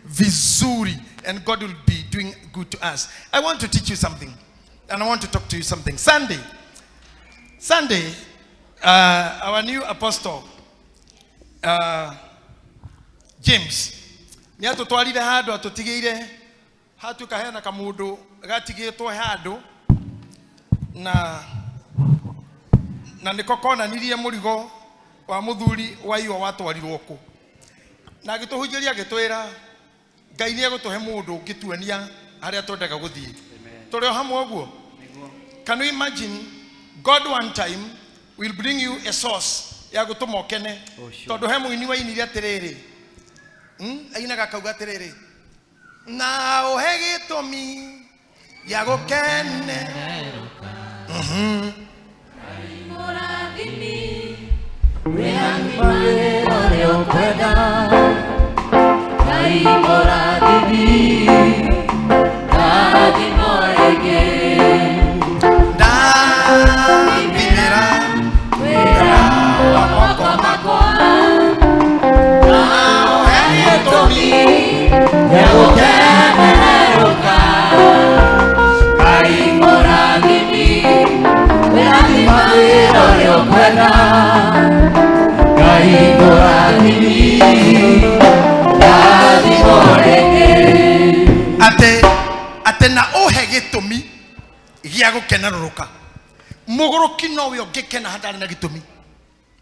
vizuri, and God will be doing good to us. I want to teach you something, and I want to talk to you something. Sunday, our new apostle, James, ni atutwarire handu atutigire hatu kahena kamundu gatigitwo handu na niko konanirie murigo wa muthuri wa iyo watwarirwo ku na gituhunjiria gitwira Ngai ni agutuhe mundu ngituania haria twendaga guthii turi hamwe oguo. Can you imagine God one time will bring you a source ya gutuma okene tondu he muini wa inire atiriri ainaga kauga atiriri na uhe gitumi ya gukene ate na ohe gitumi gia gukeneruruka muguruki no we ogekena hatari na gitumi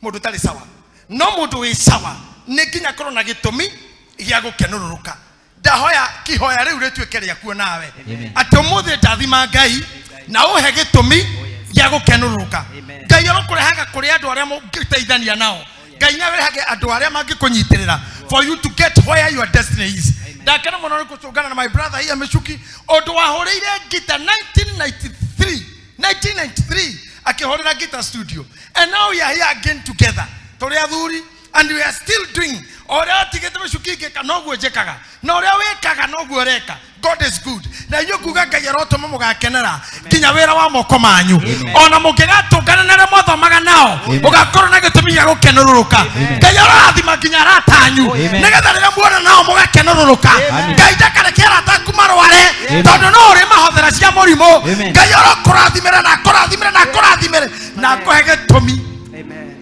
mundu tari sawa no mundu wi sawa ni nginya korwo na gitumi gia gukeneruruka ndahoya kihoya riu rituike riakuo nawe ate umuthi ndathima Ngai na ohe gitumi gia gukeneruruka Ngai arokurehaga kuri andu aria mungiteithania nao Ngai nawerehage andu aria mangikunyitirira for you to get where your destiny is. Dakana mono kuchungana na my brother here Meshuki odo wahoreire gita 1993 akihorera guitar studio, and now we are here again together tore athuri, and we are still doing ora tigete Meshuki geka noguo jekaga na ora wekaga noguo reka. God is good na yo kuga Ngai arotoma mugakenera kinya wera wa moko manyu ona mukigatungana na remotho maga nao mugakorwo na gitumi ya gukeneruruka Ngai arathima kinya ratanyu nigetha rira muona nao mugakeneruruka Ngai ndakarekera atakumarware tondu no uri mahothera cia murimu Ngai arokurathimira na kurathimira na kurathimira na kuhe gitumi. Amen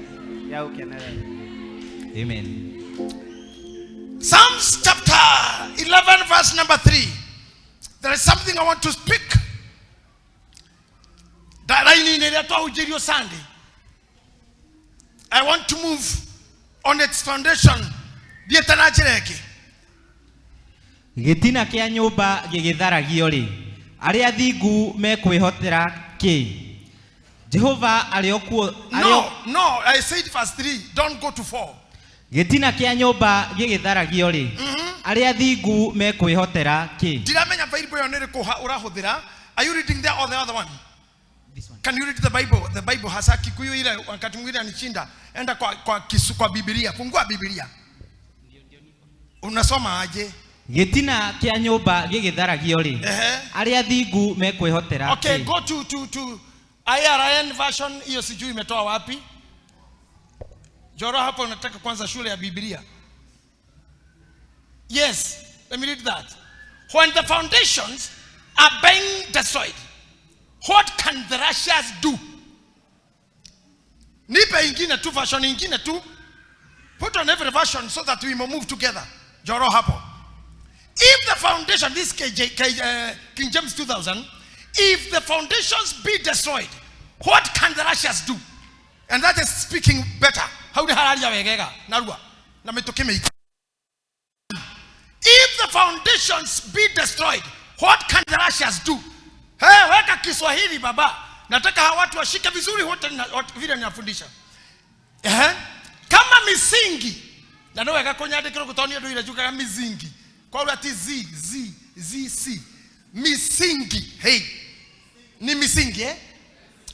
ya gukenera. Amen. Psalms chapter 11 verse number 3. There is something I want to speak. Sunday. I want to move on its foundation. Gitina kia nyumba gigitharagio ri aria thingu mekwihotera ki Jehova aliokuo. No, I said verse 3. Don't go to 4. Gitina kia nyumba gigitharagio ri aria thingu mekwihotera ki. Diramenya Bible yonere ko urahuthira. Are you reading there or the other one? This one. Can you read the Bible? The Bible hasa Kikuyu ile wakati mwingine anishinda. Enda kwa Biblia. Fungua Biblia. Unasoma aje? Gitina kia nyumba gigitharagio ri aria thingu mekwihotera ki. Okay, go to IRN version. Hiyo sijui imetoa wapi? Joro hapo unataka kwanza shule ya Biblia. Yes, let me read that. When the foundations are being destroyed, what can the Russians do? Nipe ingine tu version ingine tu. Put on every version so that we may move together. Joro hapo. If the foundation, this King James 2000, if the foundations be destroyed, what can the Russians do? And that is speaking better. How the halalia wegega narua na metokeme. If the foundations be destroyed, what can the Russians do? Hey, weka Kiswahili baba. Nataka hawa watu washike vizuri wote vile ninafundisha. Kama misingi. Na ndio weka konyade kile kutonia ndio inajuka misingi. Kwa hiyo ati z misingi. Hey. Ni misingi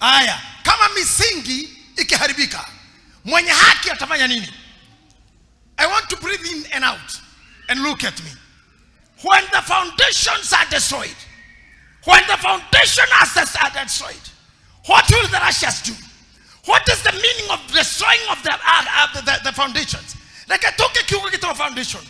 Aya, kama misingi ikiharibika, mwenye haki atafanya nini? I want to breathe in and out and look at me. When the foundations are destroyed, when the foundations are destroyed, what will the Russians do? What is the meaning of destroying of the foundations? Like I took a foundation.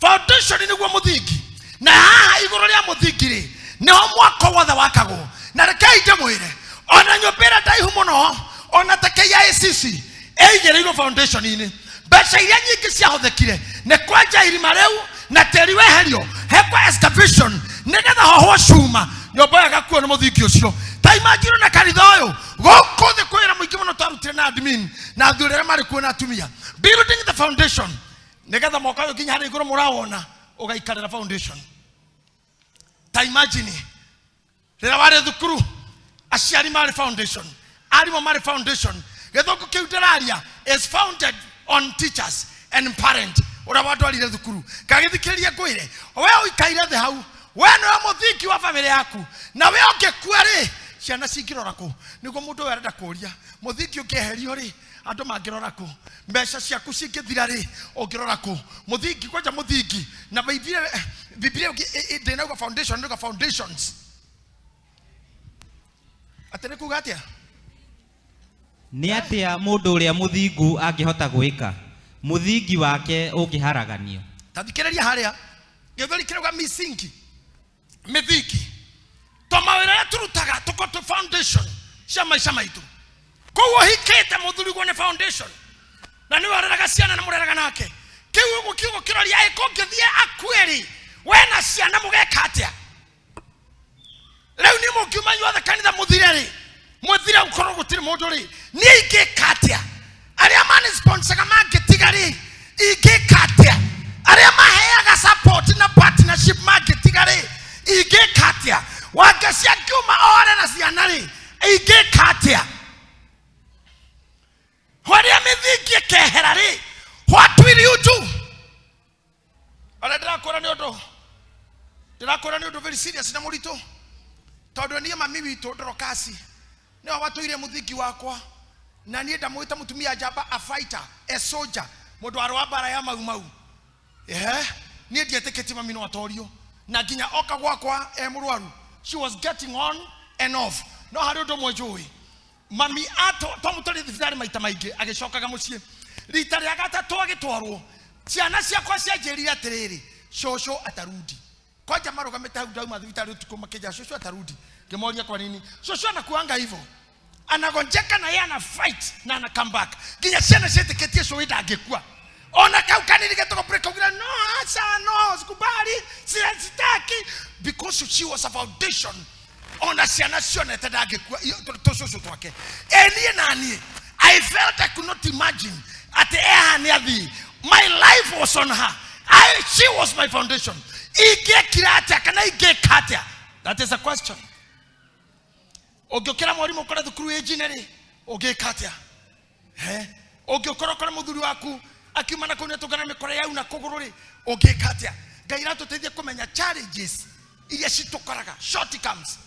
Foundation ni gwo muthingi. Na haha iguru ria muthingi ri no mwako wothe wakagwo. Na rekai ndimwire ona nyumbira ndaihu muno ona ta KICC eigereirwo foundation ini. Mbeca iria nyingi ciahothekire ne kwanja irima riu na teri weherio hekwa excavation nigetha hoho cuma nyomba yagakuo ni muthingi ucio. Ta imagine na kanitha uyu goko the kwira muingi muno tarutire na admin na thurere mari kuona atumia building the foundation nigetha moka yo kinya hari iguru murawona ugaikarira foundation. Ta imagine rira wari thukuru aciari mari foundation arimo mari foundation githoko kiu ndiraria is founded on teachers and parents. Ora watu alire thukuru kagithikiriria kwire we uikaire the hau we no muthiki wa family yaku na we ongekua ri ciana cingirora ku niguo mundu werenda kuria muthiki ungeherio ri andu mangirora ku mbeca ciaku cingithira ri ungirora ku muthiki kwanja muthiki na biblia ndinauga foundation ndinauga foundations atene kugatia ni atia mundu uria muthingu angihota gwika muthingi wake ungiharaganio. Tathikiriria haria githori kirauga misingi mithiki to mawira turutaga tukoto foundation cia maisha maitu kowo hikete muthurigwo ne foundation na ni wareraga ciana na mureraga nake kiu kiugo kiroria ikongithie akweri we na ciana mugeka atia leo ni mukiuma nyothe kanitha muthireri muthira ukoro gutiri mundu ri ni ingeka atia aria mani sponsor kama getigari ingeka atia aria maheaga support na partnership marketingari ingeka atia wagacia kiuma ore na ciana ri ingeka atia waria mithiki kehera ri what will you do? Ala ndakora ni undu very serious na murito tondu nie mami witu ndorokasi ni watuire muthiki wakwa na nie ndamwita mutumia jamba a fighter a soldier mundu arwa bara ya mau nie ndieteketi mami no atorio na ginya oka gwakwa murwaru she was getting on and off no hari undu mwenjui mami ato tomutari thibitari maita maingi agicokaga mucie rita ria gatatu agitwarwo ciana ciakwa cianjirire atiriri shosho atarudi koja marugamite hau dauma thibitari utuko makeja shosho atarudi ngemoria kwa nini shosho anakuanga hivyo anagonjeka na yeye ana fight na ana come back ginya ciana cieteketie sho wida angekua ona kaukanini getoko break ugira no asa no sikubali sitaki because she was a foundation ona ciana cione tada angekua to shosho twake enie nani I felt I could not imagine at the air my life was on her. She was my foundation. That is a question. Ogokera mwalimu kora thukuru ejinere ogekatia. Ogokora kora muthuri waku akiumana kunya tugana mikore yau na kugururi ogekatia. Gaira tuteithie kumenya challenges iria citukoraga shortcomings.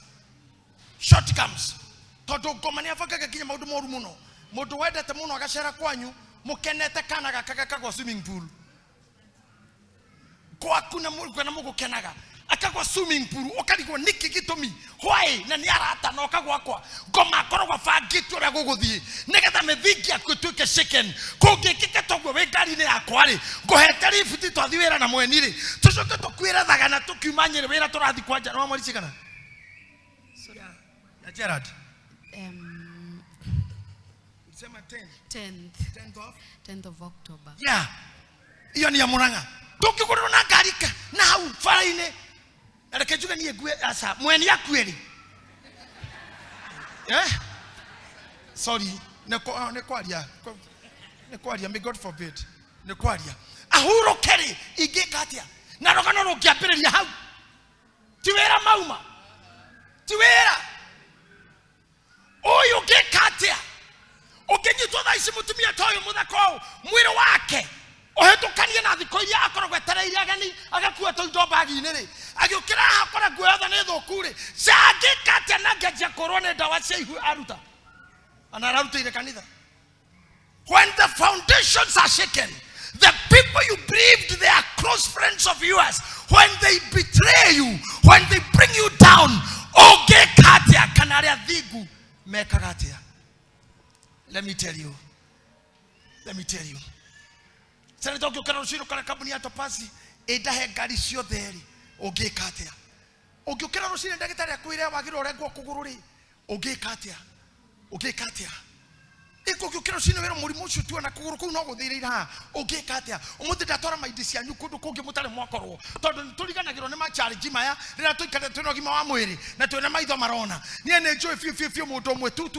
Tondu ngomania bagaga kinya maundu moru muno. Mundu wendete muno agacera kwanyu mukenete kana gakaga kwa swimming pool kwa kuna mugo kenaga akagwa swimming pool okaligwo niki gitumi hwai na ni arata no kagwa kwa ngoma korogwa fangitu ria guguthie nigetha mithingi akutuke chicken kungikike togwo we ngari ni yakwa ri nguhete rifiti twathi wira na mweni ri tucoke tukwira thaga na tukiumanyire wira turathi kwanja no mwari chikana ya Gerard 10th of October. Yeah. Iyo ni ya Muranga. Tukigurira na garika na hau faraine. Arekejuga ni egwe asa mweni yakweri. Sorry. Nekwaria. May God forbid. Nekwaria. Ahuro keri igekatia. Na rogano rogiapireria hau. Tiwera mauma. Tiwera. Oyo gekatia. Ukinyitwo thaici mutumia toyo muthako mwiri wake ohetukanie na thiko iria akoragwo etereire ageni agakua toindo bagi-inĩ ri agiukira akora nguo yothe nĩ thũku ri cangĩkate na ngenjia korwo nĩ ndawa cia ihu aruta ana ararutĩire kanitha. When the foundations are shaken, the people you believed they are close friends of yours, when they betray you, when they bring you down, ogekatia kanaria thigu mekagatia. Let me tell you. Sasa ndio ukikana ushiro kana kabuni ya topasi Indahe ngari ciothe ri ungika atia ungiukira rucine ndagitari akwire wagiro urengwo kuguru ri ungika atia Ikukiukira rucine wera murimu ucio tu na kuguru kuu no guthirira ungika atia umuthi ndatora maindi cianyu kundu kungi mutare mwakorwo tondu turiganagirwo ni ma challenge maya rira tuikare twina gima wa mwiri na twina maitho marona nie ne njui fiu mundu mwe tu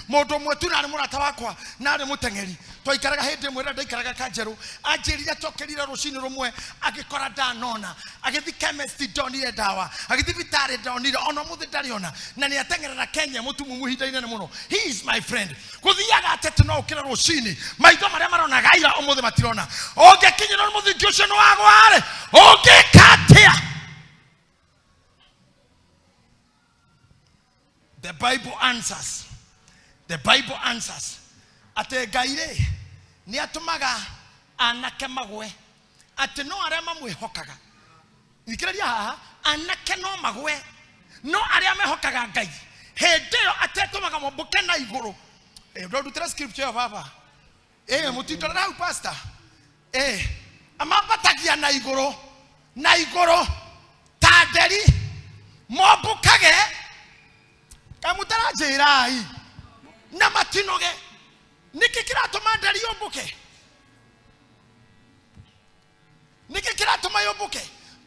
mundu mwe tu na ari murata wakwa na ari mutengeri twaikaraga hindi mwira ndaikaraga kanjeru anjirira tokerira rucine rumwe agikora ndanona agithi chemist donire dawa agithi vitare donire ona muthi ndariona na ni atengerera Kenya mutumu muhinda-ine muno. He is my friend kuthiaga atete no ukira rucine maitho maria marona gaira umuthi matirona ungikinyira umuthi ngiucio no wagware ungikatia. The Bible answers. Ate Ngai ni atumaga anake magwe ate no aria mamwihokaga nikiraria haha anake no magwe no aria mehokaga Ngai hendeyo atetumaga mobuke na iguru do the scripture of baba mutitora na pastor amabatagia na iguru taderi mobukage kamutara jirai na matinoge niki kiratuma ndari yombuke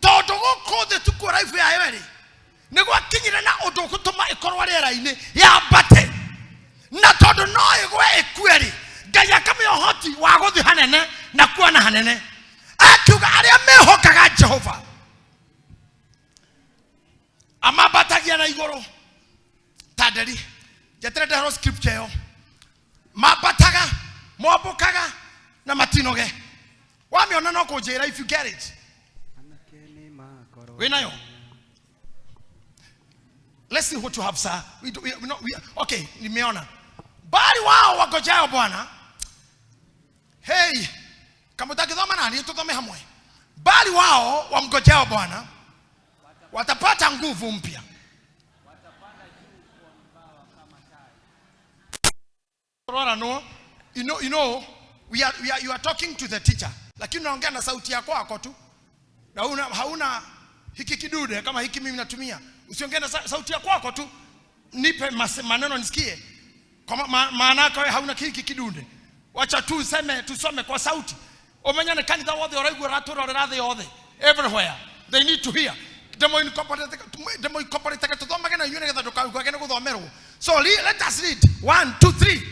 tondu gukuthi tukura ifu ya yeri niguo kinyire na undu gutuma ikorwa rera-ini yambate na tondu no igwe ikweri Ngai akamihoti wa guthi hanene na kuona hanene akiuga aria mehokaga Jehova amabatagia na iguru taderi jetere ndero scripture yo mabataga mobukaga na matinoge wamiona no kujira if you get it we nayo. Let's see what you have, sir. Okay, nimeona bali wao wagojao Bwana. Hey, kama utakidhoma nani tudhome hamwe. Bali wao wamgojao Bwana watapata nguvu mpya. No, you know, you are talking to the teacher. Lakini unaongea na sauti yako yako tu. Na hauna hiki kidude kama hiki mimi natumia. Usiongee na sauti yako yako tu. Nipe maneno nisikie. Kwa maana yako hauna hiki kidude. Wacha tu tusome kwa sauti. Omenyane kanitha wothe oraigua ratura rathe yothe. Everywhere. They need to hear. Demo incorporate tuthomage na yune getha ndukauga gene guthomerwo. So let us read. 1 2 3.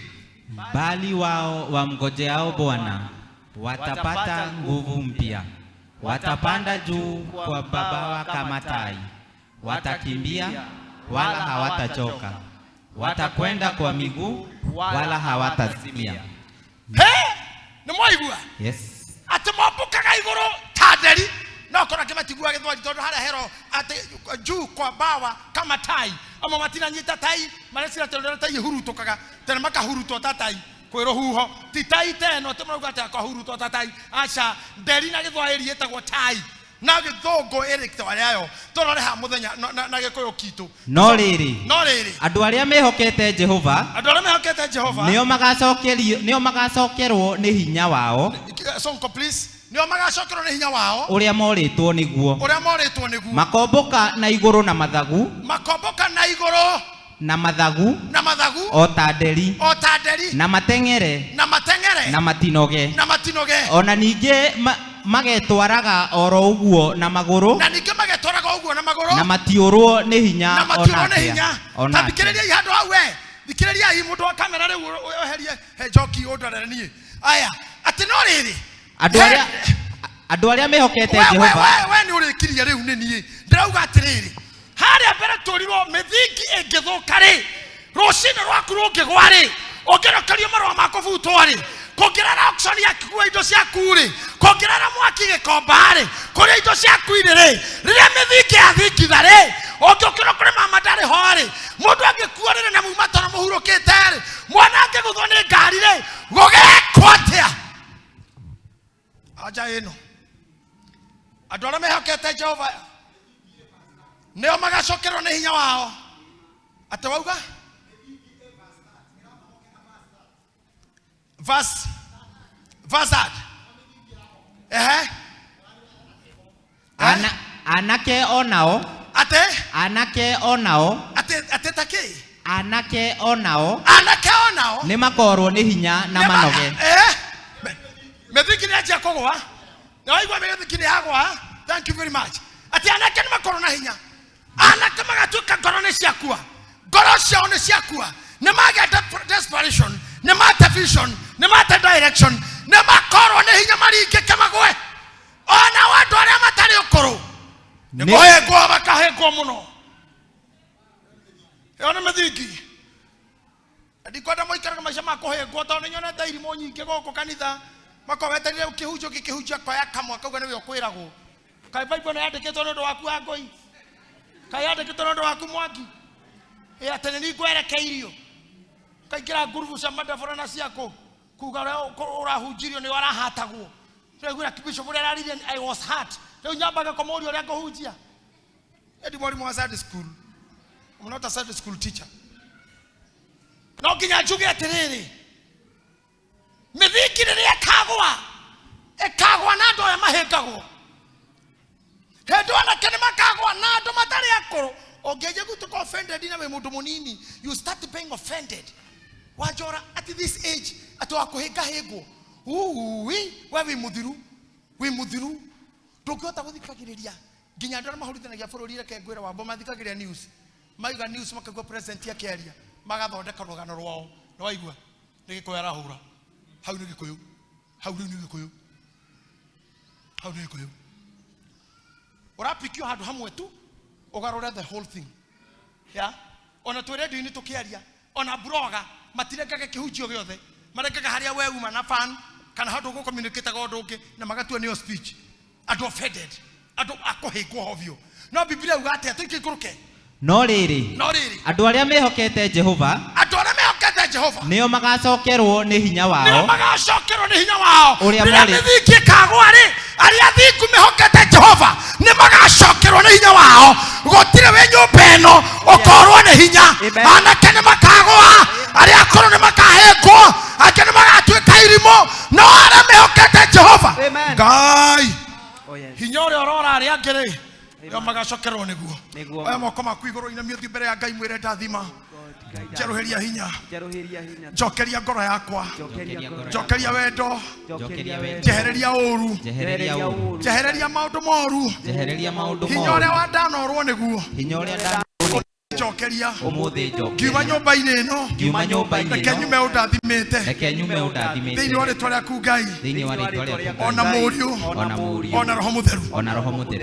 Bali wao wamgojeao Bwana watapata nguvu mpya. Watapanda juu kwa mabawa kama tai. Watakimbia wala hawatachoka. Watakwenda kwa miguu wala hawatazimia. Ni mwaigua? Yes. Atumambukaga iguru taderi no kora kimatigua githwari tondu haria hero ate juu kwa bawa kama tai ama matina nyita tai maresira tondu tai hurutukaga tena makahuruto tatai kwiro huho titai teno temauga ata akahuruto tatai acha nderi na githwari yetagwo tai na githongo erekta yayo torore ha muthenya na gikoyo kitu no riri andu aria mehokete Jehova nio magacokerwo ni hinya wao. Sonko please. Nio magacokerwo ni hinya wao uria moritwo niguo makomboka na iguru na mathagu na mathagu o ta nderi na matengere na matinoge ona ninge magetwaraga oro uguo na maguru na matiurwo ni hinya ona tabikiriria ihandu hau thikiriria hi mundu wa kamera riu oherie joki ondorere nie aya ati no riri andu aria mehokete Jehova we ni urikiria riu ni nie ndirauga atiriri haria mbere turirwo mithingi ingithuka ri rucine rwaku rungigwa ri ongerokerio marwa makobutwo ri kongerera auction ya kugua indo cia kuri kongerera mwaki gikomba ri kuria indo cia kuire ri riria mithingi athikitha ri ongekiro kuri mama ndari ho ri mundu angikua ri na mumatara muhurukite ri mwana angiguthwo ni ngari ri gugekwo atia aja ino andu aria mehokete Jehova nio magacokerwo ni hinya wao ate wauga verse Anake onao. Ate? Anake onao. Ate take? Anake onao. Anake onao. Nĩ makorwo nĩ hinya na manoge. Methikini acha kogwa. Na waigwa methikini agwa. Thank you very much. Ati anake nĩ makorwo na hinya. Anake magatuka ngoro nĩ ciakua. Ngoro ciao nĩ ciakua. Nĩ mageta desperation. Nĩ mata vision. Nĩ mata direction. Nĩ makorwo nĩ hinya maringĩke magwe. Ona watu arĩa matarĩ ũkũrũ. Nĩ kũhengwo makahengwo mũno. Yona methiki. Ndikwenda moikaraga maisha ma kũhengwo tondũ nĩ nyonete irimũ nyingĩ gũkũ kanitha. Makoweterire ukihunjio gikihunjia kwa ya kamwa kauga niwe ukwiragwo. Kai Bible nĩ yandĩkĩtwo nĩ ũndũ waku wa ngoi. Kai yandĩkĩtwo nĩ ũndũ waku mwaki. Atene ni gwerekeirio. Kaikira ngurubu cia madafora na ciako. Kuga urahunjirio ni warahatagwo. Rĩu kibisho bure ararire I was hurt. Rĩu nyambaga komorio rĩa kũhunjia. Edi mwalimu wa Sunday school. I'm not a Sunday school teacher. No nginya njuge atĩrĩrĩ. Methiki rĩrĩa ekagwa na andũ aya mahengagwo. Hendo anake nĩ makagwa na andũ matarĩ akũrũ. Ongeje gutuko offended na we mũndũ mũnini. You start being offended. Wajora at this age atwakuhenga hengo. We muthiru. Ndũngĩhota gũthikagĩrĩria. Nginya andũ arĩa mahũrithanagia bũrũri reke ngwĩra wambo mathikagĩrĩria news. Maiga news makagwa president yakĩaria. Magathondeka rũgano rwao. Nĩ waigua? Nĩ gĩkũyũ arahũra. Hau nĩ gĩkũyũ. Urapikio handu hamwe tu ugarura the whole thing. Yeah? Ona tu radio ini tukiaria, ona bloga matirekaga kihunjio giothe. Marekaga haria we uma na fan kana handu go communicate ga undu ungi na magatua niyo speech. Adu offended. Adu akohegwo hovyo. No Biblia uga ate tukikuruke. No rĩrĩ. Andũ arĩa mehokete Jehova. Nĩo magacokerwo nĩ hinya wao. Ũrĩa mũrĩ. Mĩthiki kagwa rĩ. Arĩa thingu mehokete Jehova nĩ magacokerwo nĩ hinya wao. Gũtirĩ we nyũmba ĩno ũkorwo nĩ hinya. Anake nĩ makagwa. Arĩa akũrũ nĩ makahengwo. Angĩ nĩ magatuĩka irimũ. No arĩa mehokete Jehova. Ngai. Hinya ũrĩa ũrora arĩa angĩ rĩ. Yo magacokerwo nĩguo. Aya moko maku igũrũ ina mĩũthi mbere ya Ngai mwĩre ndathima. Njeruhĩria hinya. Njokeria ngoro yakwa. Njokeria wendo. Njehereria ũru. Njehereria maũndũ moru. Hinya ũrĩa wandanorwo nĩguo. Njokeria. Ngiuma nyũmba-inĩ ĩno. Reke nyume ũndathimĩte. Thĩinĩ wa rĩtwa rĩaku Ngai. Ona mũriũ. Ona roho mũtheru.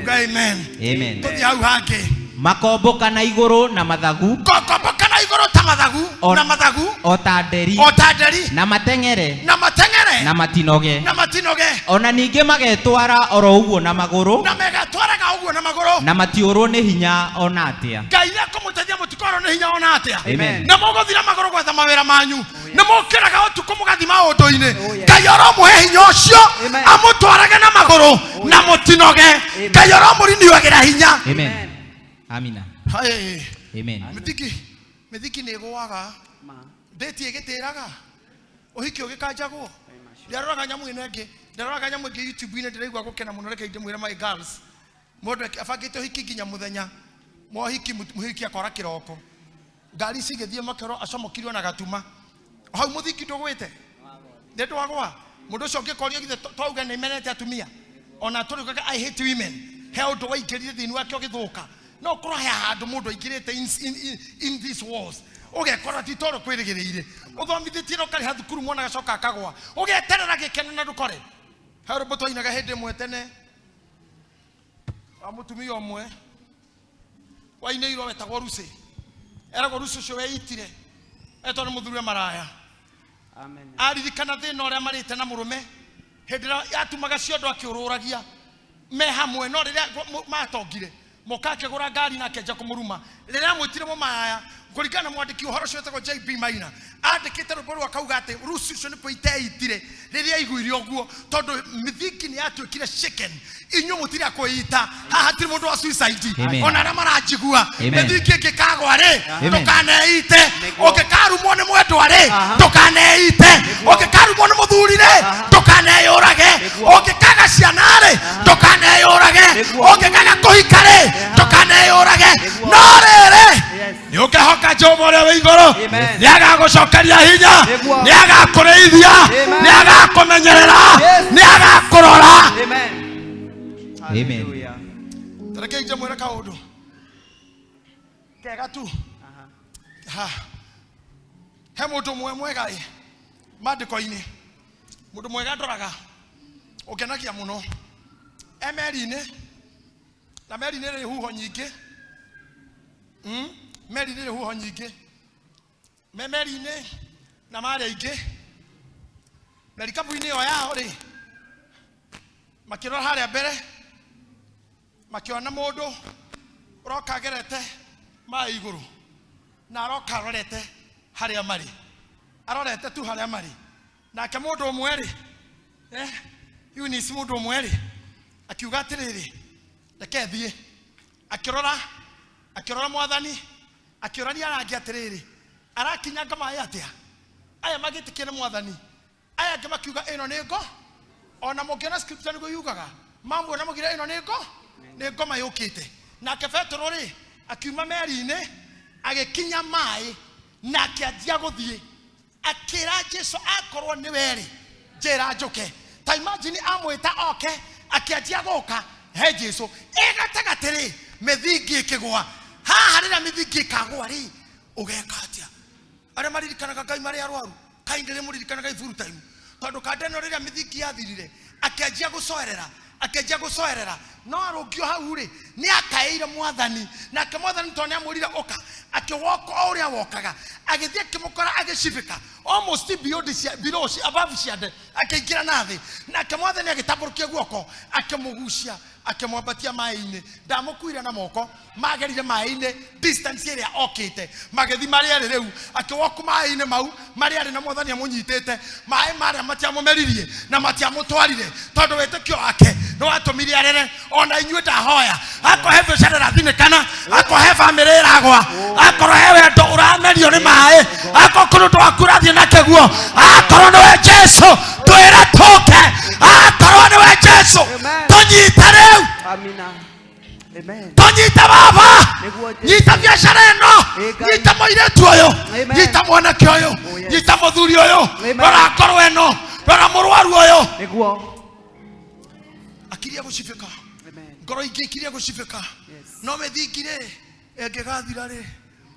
Amen. Tũthiĩ hau hangĩ. Makomboka na igũrũ na mathagu. Makomboka na igũrũ ta mathagu. Na mathagu. O ta nderi. Na mateng'ere. Na matinoge. Ona ningĩ magetwara oro ũguo na magũrũ. Na matiũrwo nĩ hinya ona atĩa. Ngai nĩ akũmũteithia mũtikorwo nĩ hinya ona atĩa. Nĩ mũgũthira magũrũ gwetha mawĩra manyu. Nĩ mũkĩraga ũtukũ mũgathi maũndũ-inĩ. Ngai aromũhe hinya ũcio amũtwarage na magũrũ na mũtinoge. Ngai aromũriniagĩra hinya. Amina. Amen. Methiki nĩ gũaga. Ndĩti ĩgĩtĩraga. Ũhiki ũgĩkanjagwo. Ndĩroraga nyamũ ĩno ĩngĩ. Ndĩroraga nyamũ ĩngĩ YouTube-inĩ ndĩraigua gũkena mũno reke ndĩmwĩre my girls. Mũndũ abangĩte ũhiki nginya mũthenya. Mũhiki akora kĩroko. Ngari cigĩthiĩ makero acomokirio na gatuma. Hau mũthiki ndũgwĩte. Ndĩndwagwa. Mũndũ ũcio ũngĩkorio githe twauga nĩ menete atumia. Ona tũrĩugaga I hate women. He ũndũ waingĩrire thĩinĩ wake ũgĩthũka. No kũra he handũ mũndũ aingĩrĩte in these walls. Ũgekora ti toro kwĩrĩgĩrĩire. Ũthomithĩtie ũkarĩ ha thukuru mwana gacoka akagwa. Ũgeterera gĩkeno na ndũkore. He rũmbũ twainaga hĩndĩ ĩmwe tene. Wa mũtumia ũmwe. Wainĩirwo wetagwo Rusi. Eragwo Rusi ũcio weitire. Etwo nĩ mũthuri maraya. Amen. Aririkana thĩna ũrĩa marĩte na mũrũme. Hĩndĩ ĩrĩa yatumaga ciondo akĩũrũragia. Me hamwe no rĩrĩa matongire. Moka akĩgũra ngari na akĩanjia kũmũruma. Rĩrĩa amwĩtire mũmaraya kurikana mwandiki uhoro cio tego JB Maina andikite rwimbo rwa kauga ati rusi cio ni kuite itire riria iguire oguo tondu mithiki ni atuikire chicken inyu mutiri akuita haha tiri mundu wa suicide ona na marajigua mithiki kikagwa ri tukaneite ukikarumwo ni mwendwa ri tukaneite ukikarumwo ni muthuri ri tukaneyurage ukikaga ciana ri tukaneyurage ukikaga kuhika ri tukaneyurage no riri ni ukihoka Jehova ria wi iguru ni agagucokeria hinya ni agakureithia ni agakumenyerera ni agakurora. Amen. Tareke ije mwera kaundu kega tu he mundu mwega mandiko-ini mundu mwega ndoraga ukenagia muno emeri-ini na meri-ini ri huho nyingi meri-ini ri huho nyingi meri-ini na mari aingi na rikabu-ini yo yao ri makirora haria mbere makiona mundu uroka gerete mai iguru na aroka rorete haria mari arorete tu haria mari nake mundu umwe ri Eunice mundu umwe ri akiuga atiriri reke thie akirora mwathani akiorania arangi atiriri arakinya ngama atia aya magitikire mwathani aya ngama kiuga ino ni ngo ona mukiona scripture ni guyugaga mambo na mugira ino ni ngoma yukite nake Petro ri akiuma meri-ini agikinya mai na akianjia guthie akira Jesu akorwo ni weri njira njuke ta imagine amwita oke akianjia guka he Jesu egatagatiri mithingi ikigwa haha rira mithingi ikagwa ri ugeka atia aria maririkanaga Ngai mari arwaru kaindire muririkanaga full time tondu kandeno rira mithingi yathirire akianjia gucoerera no arungio hau ri ni akaire mwathani na kemwathani tone amurira oka akiwoko uria wokaga agithie kimukora agicibika almost below above ciande akiingira nathi na kemwathani agitamburukia guoko akimugucia akimwambatia mai-ini ndamukuira na moko magerire mai-ini distance iria okite magethi mari ari riu akiwoku mai-ini mau mari ari na mwathani amunyitite mai mari matiamumeririe na matiamutwarire tondu witikio wake no atumiri arere ona inyue ndahoya akohe bicara thinikana akohe family iragwa akorohe wendo uramerio ni mai akokuru twakurathie na keguo akorwo niwe Jesu twira tuke akorwo niwe Jesu tunyite riu amina amen tunyite baba nyita biashara ino nyita moiretu uyu nyita mwanake uyu nyita muthuri uyu rora korwo ino rora murwaru uyu niguo akiria gucibika ngoro ingi ikiria gucibika no methingire engegathira ri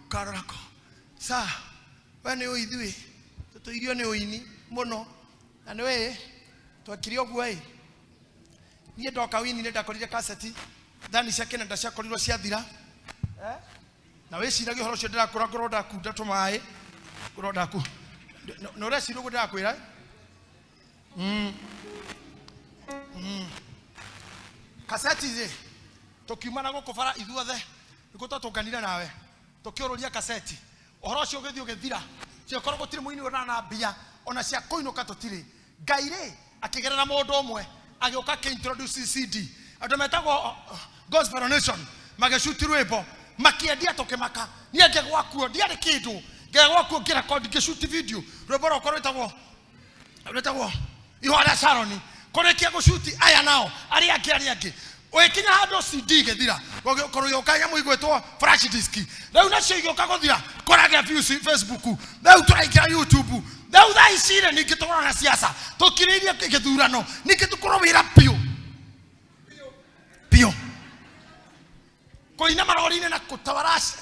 karorako sa we ni uithwi tutuirio ni uini muno na ni we twakirio guo nie ndoka wini ni ndakorire cassette thani cia Canada cia korirwo cia thira na wiciragia horo cio ndirakora ngoro ndaku ndatumai ngoro ndaku no recirwo guo ndirakwira cassette izi tukiumana guku bara ithuothe niko twatunganire nawe tukiururia cassette horo cio githio githira cio korwo gutiri muini ona na mbia ona cia kuinuka tutiri Ngai ri akigerera mundu umwe agioka ke introduce CD andu metagwo Gospel Nation mageshuti rwimbo makiendia tukimaka nie ngegwakuo ndiari kindu ngegwakuo ngira kodi ngeshuti video rwimbo roko rwetagwo ihora Sharoni korekia gushuti aya nao ari angi oikinya hando CD gethira korwo yoka nyamu igwetwo flash disk reu nacio igioka guthira korage views Facebook reu turaikira YouTube reu thaa icire ningi tugora na siasa tukiriria githurano ningi tukurowira pio koina marori-ini na kutawarasha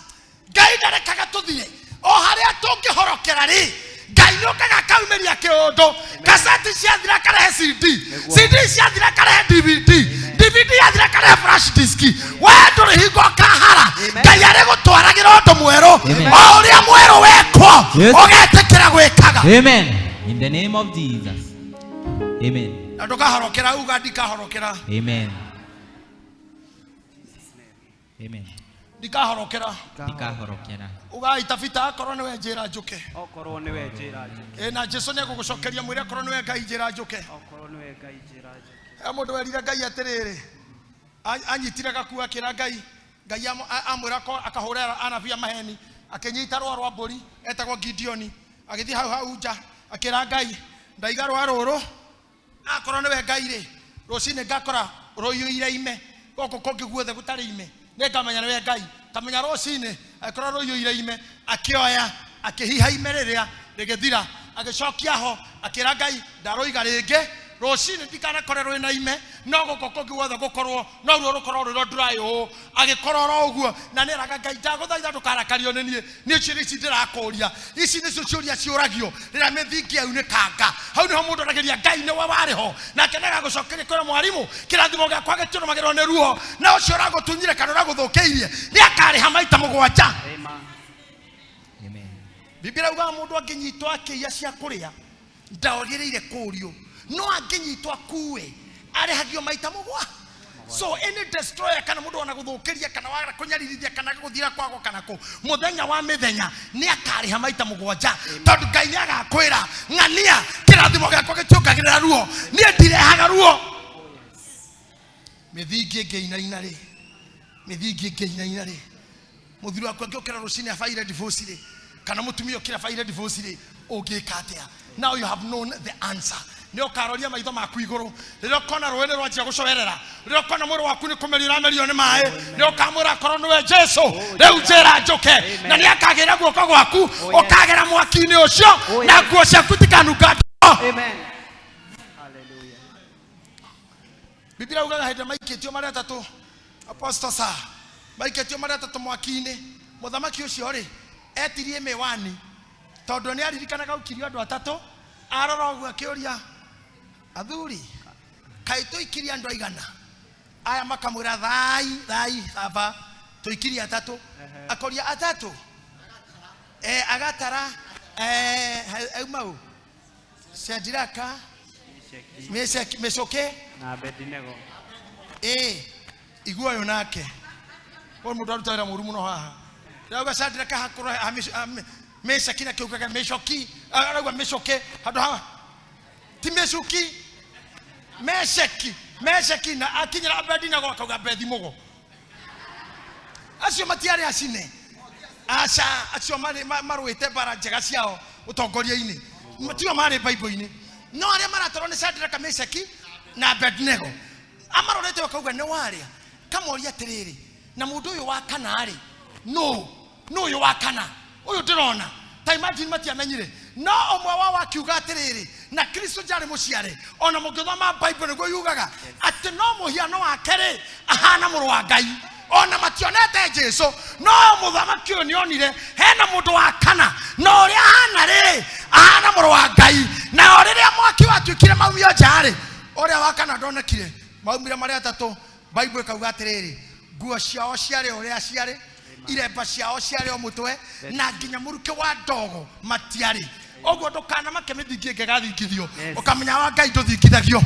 Ngai ndarekaga tuthire o haria tungihorokera ri Ngai nukaga kaumeria kiundu cassette ciathira karehe CD ciathira karehe DVD yathira karehe flash disk we nduri hingo kahara Ngai ari gutwaragira undu mweru o uria mweru wekwo ugetikira gwikaga amen in the name of Jesus amen na ndukahorokera uga ndikahorokera amen amen Ndikahorokera. Ugai tafita akorwo ni we njira njuke. Okorwo ni we njira njuke. Na Jesu ni gugucokeria mwire akorwo ni we Ngai njira njuke. Okorwo ni we Ngai njira njuke. Mundu werire Ngai atiriri. Anyitire gaku akira Ngai. Ngai amwira ko akahurera anabia maheni. Akenyita rwa mburi etagwo Gideoni. Agithi hau nja akira Ngai ndaiga rwa ruru. Akorwo ni we Ngai ri. Rucine ngakora ruyuire ime. Goko kongi guothe gutari ime. Nekamenya niwe Ngai kamenya rocine akora ruyuire ime akioya akihiha ime riria rigithira agicokia ho akira Ngai ndaroiga ringe rocine ndikana korerwo na ime no goko guothe gukorwo no ruo rukorwo ruro dry o agikorora uguo na niraga Ngai ndaguthaitha ndukarakario ni cirisi ndirakuria ici ni ciuria ciuragio rira mithingi au ni kanga hau niho mundu arageria Ngai ni we wariho na kenaga gucokeria kwa mwarimu kirathimo gakwa gitiro magero ne ruo na ucio ragutunyire kana raguthukiirie ni akari hamaita mugwanja. Amen. Biblia uga mundu anginyitwa akiya cia kuria ndaogereire kurio no anginyitwa kuwe arehagio maita mugwa. So any destroyer kana mundu ona guthukiria kana wara kunyaririthia kana guthira kwago kana ko muthenya wa mithenya ni akariha maita mugwanja tondu Ngai ni agakwira ng'ania kirathimo gakwa gicungagirira ruo ni ndirehaga ruo. Mithingi ngeinaina ri mithingi ngeinaina ri muthiri wakwa ngiokira rucini afaire divorce ri kana mutumia okira faire divorce ri ungika atia. Now you have known the answer. Nio karoria maitho maku iguru riro kona rwene rwanjia gucoerera riro kona mwiri waku ni kumerira merio ni mai nio kamura korwo niwe Jesu riu njira njuke na ni akagira guoko gwaku ukagera mwaki-ini ucio na nguo ciaku tikanunga. Amen. Hallelujah. Biblia ugaga hende maiketio mari atatu apostle sa maiketio mari atatu mwaki-ini muthamaki ucio ri etirie miwani tondu ni aririkanaga ukirio andu atatu arora uguo akiuria athuri kai tuikiria andu aigana aya makamwira thai baba tuikiria atatu akoria atatu agatara aumau Shadraka Meshoke na Abednego iguo yo nake kwa mundu arutara murumu no haha rauga Shadraka hakoro Meshaki na kiukaga Meshoki arauga Meshoke handu haha ti Meshoki Meshaki na akinyira Abednego akauga Abedimogo acio matiari acine acio marwite bara njega ciao utongoria-ini matio mari Bible-ini no aria maratorwo ni Shadraka Meshaki na Abednego amarorete bakauga ni waria kamoria atiriri na mundu uyu wa kana ri no uyu wa kana uyu ndirona ta imagine matiamenyire no omwe wa kiuga atiriri na Kristo jari muciare ona mugithoma Bible niguo yugaga ati no muhiano wake ri ahana muru wa Ngai ona mationete Jesu no muthamaki uyu nionire hena mundu wa kana no uria hana ri ahana muru wa Ngai na oriria mwaki watuikire maumio jari uria wa kana ndonekire maumire mari atatu Bible ikauga atiriri nguo ciao ciare uria ciare iremba ciao ciare o mutwe na nginya muruke wa ndogo matiari oguo ndukana make mithingi ngegathingithio ukamenya wa Ngai nduthingithagio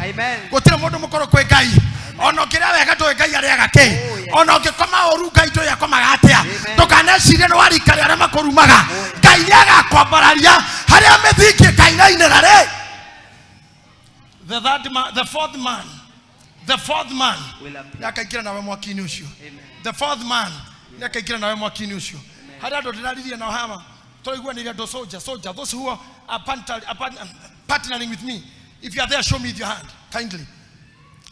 gutire mundu mukoro kwe Ngai ona ngira wega ndu Ngai ari agake ona ngikoma oru Ngai ndu yakomaga atia ndukanecirie ni warikari aria makurumaga Ngai ni agakwambararia haria mithingi kainainira ri. The fourth man nakaikira nawe mwaki-ini ucio. The fourth man nakaikira nawe mwaki-ini ucio. Haria andu ndiraririe na hama turaiguaniria andu soldier those who are partnering with me. If you are there, show me your hand kindly.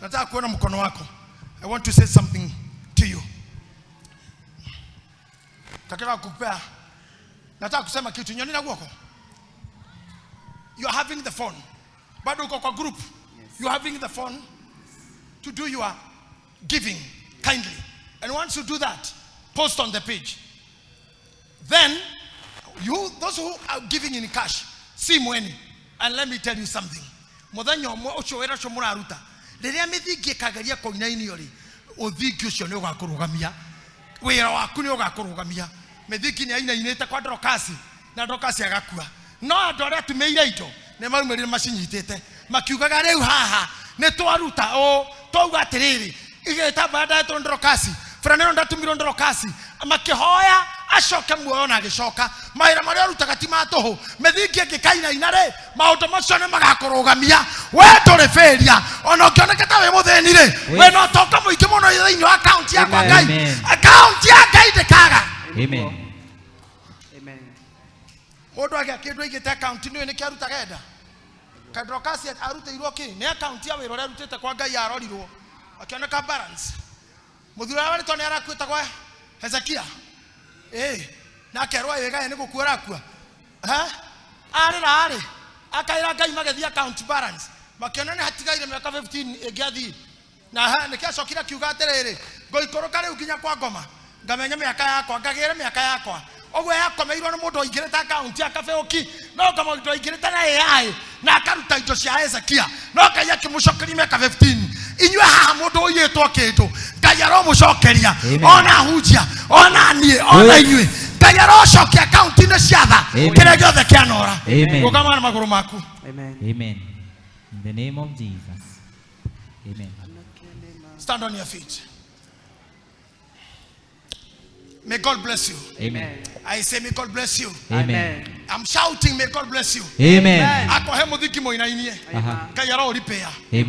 Nataka kuona mkono wako. I want to say something to you. Nataka kukupea. Nataka kusema kitu nyoni na guoko. You are having the phone. Bado uko kwa group. You are having the phone to do your giving kindly. And once you do that, post on the page. Then those who are giving in cash, see mweni. And let me tell you something. Muthanyo ucio cio muraruta. Riria mithingi kagaria koina-ini yori uthingi ucio ni ugakurugamia. Wira waku ni ugakurugamia. Mithingi ni aina-inite kwa Dorokasi na Dorokasi agakua. No andu aria tumeire indo ne maumirire macinyitite makiugaga riu haha ni twaruta o twauga atiriri igeta baada ya Dorokasi Franero ndatumiro ndorokasi amakihoya ashoka muoyo na agicoka maira maria rutaga ti matoho methingie ngikaina inare maundu macio ne magakorogamia we tureferia ona ukioneketa we muthenire we no toka muingi muno thiini wa account yakwa ngai account ya ngai ndikaga. Amen. Amen. Mundu agiakindu igite account ni ni kiarutaga enda kadrokasi aruteirwo ki ni account ya wiro rutite kwa ngai arorirwo akioneka balance muthura wari tone arakwita kwa Hezekia na kerwa wega ni gukuora akua ari akaira ngai magethia account balance makiona ni hatigaire miaka 15 egiathi na ni kiacokira kiuga atiriri ngoikoroka riu nginya kwa ngoma ngamenya miaka yakwa ngagire miaka yakwa ogwe yakomeirwo ni mundu oingirite account ya kafeuki no kama mundu oingirite na AI na akaruta indo cia Hezekia no kaya kimucokeria miaka 15 inywe haha mundu uyitwo kindu ngai aromucokeria ona hunjia ona nie ona inywe ngai arocokia account ine ciatha kire giothe kianora ukama na maguru maku. Amen. Amen. In the name of Jesus. Amen. Stand on your feet. May God bless you. Amen. I say may God bless you. Amen. I'm shouting may God bless you. Amen. Ako he muthiki moinainie. Ngai aroripea. Amen.